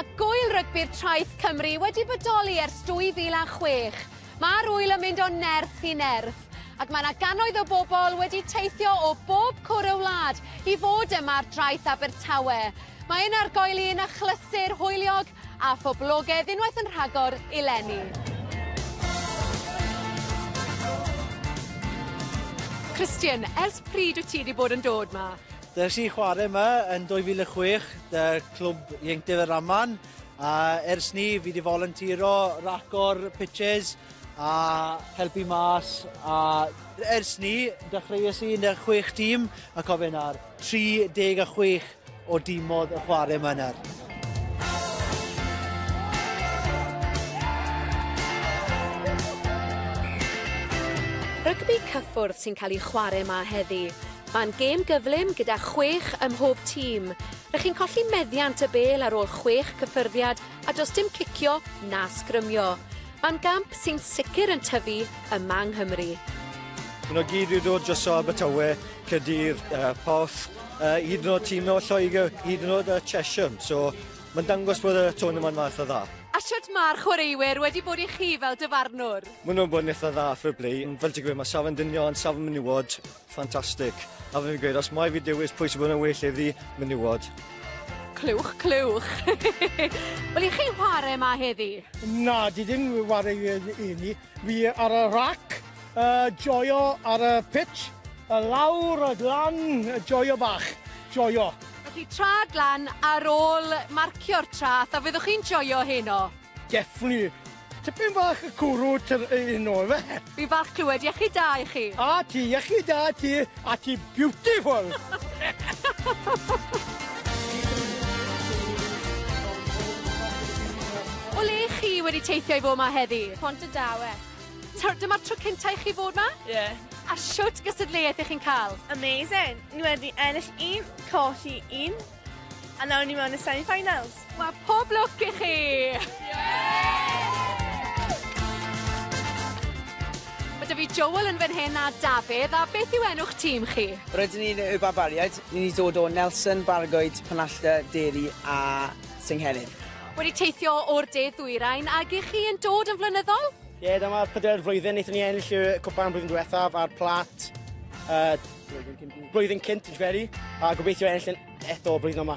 Mae gŵyl rygbi'r traeth Cymru wedi bodoli ers 2006. Mae'r ŵyl yn mynd o nerth i nerth, ac mae yna gannoedd o bobl wedi teithio o bob cwr y wlad i fod yma'r traeth Abertawe. Mae un argoeli yn achlysur hwyliog a phoblogaidd unwaith yn rhagor eleni. Christian, ers pryd wyt ti wedi bod yn dod ma? Des i chwarae yma yn 2006, dy clwb Ieuenctid y Raman. Ers ni, fi wedi volontiro, racor pitches a helpu mas. Ers ni, dechreuais i 16 tîm a cofyn ar 36 o dîmodd y chwarae yma yna. Rygbi cyffwrdd sy'n cael ei chwarae yma heddi. Mae'n gêm gyflym gyda 6 ym mhob tîm. Rydych chi'n colli meddiant y bel ar ôl 6 cyffyrddiad a does dim cicio na sgrymio. Mae'n gamp sy'n sicr yn tyfu yma yng Nghymru. Nhw gyd wedi dod dros o Abertawe, Caerdydd, Porth, hyd yn oed tîm o Lloegr, hyd yn oed Chesham. So mae'n dangos bod y tournament yma eitha dda. A sut mae'r chwaraewyr wedi bod i chi fel dyfarnwr? Maen nhw'n bod yn eitha dda ffyr blu. Fel ti'n gweud, mae safon dynion, safon menywod, ffantastig. A fi'n gweud, os mai fi dewis pwy sy'n bod yn well iddi, menywod. Clwch, clwch. Wel, i chi chwarae yma heddi? Na, di ddim chwarae i ni. Fi ar y rac, joio ar y pitch, lawr y glan, joio bach, joio. Felly trad lan ar ôl marcio'r trath, a fyddwch chi'n joio heno? Definitely. Tipyn bach y cwrw un o fe. Fi falch clywed, iechyd da i chi. A ti, iechyd da ti, a ti beautiful. O le chi wedi teithio i fod yma heddi? Pontardawe. Dyma'r tro cyntaf i chi fod yma? Ie. A siwt gystadleuaeth i chi'n cael? Amazing. Ni wedi ennill 1, colli 1, a nawr ni mewn y semi-finals. Wel, pob lwc i chi! Mae da fi Joel yn fan hyn a Dafydd, a beth yw enw'ch tîm chi? Rydyn ni'n y Barbariaid. Ni'n ni dod o Nelson, Bargoed, Penallta, Derry a Synghenydd. Wedi teithio o'r De Ddwyrain, ac i chi yn dod yn flynyddol? Ie, dyma'r 4 flwyddyn. Wnaethon ni ennill y cwpan blwyddyn diwethaf a'r plat. Blwyddyn cynt yn Llyweri, a gobeithio ennill eto blwyddyn yma.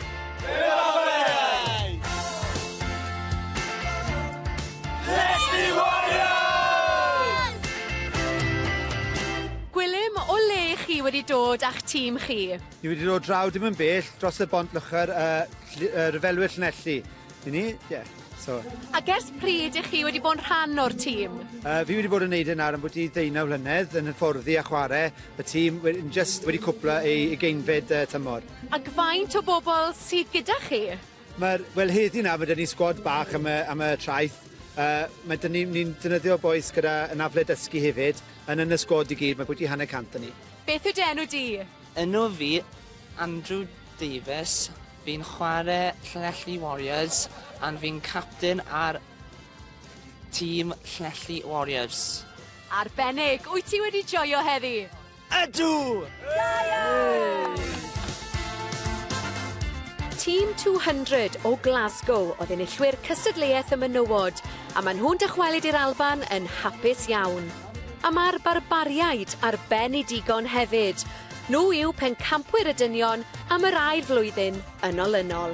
Gwilym, o le chi wedi dod a'ch tîm chi? Ni wedi dod draw dim yn bell dros y bont lychar Ryfelwyr Llanelli. Ni, ie. Ac ers pryd ych chi wedi bod yn rhan o'r tîm? Fi wedi bod yn neud yn ar ambwyty 19 mlynedd yn hyfforddi a chwarae. Y tîm wedi cwpla ei geinfed tymor. Ac faint o bobl sydd gyda chi? Wel, heddi na, mae dyn ni sgwad bach am y traeth. Ni'n defnyddio boes gyda anafle dysgu hefyd. Yn y sgwad i gyd, mae bwyty 100 ni. Beth yw enw di? Enw fi, Andrew Davies. Fi'n chwarae Llanelli Warriors a fi'n captain ar tîm Llanelli Warriors. Arbennig, wyt ti wedi joio heddi? Ydw! Tîm 200 o Glasgow oedd enillwyr cystadleuaeth y menywod, a maen nhw'n dychwelyd i'r Alban yn hapus iawn. A mae'r Barbariaid ar ben i digon hefyd. Nhw yw pencampwyr y dynion am yr ail flwyddyn yn olynol.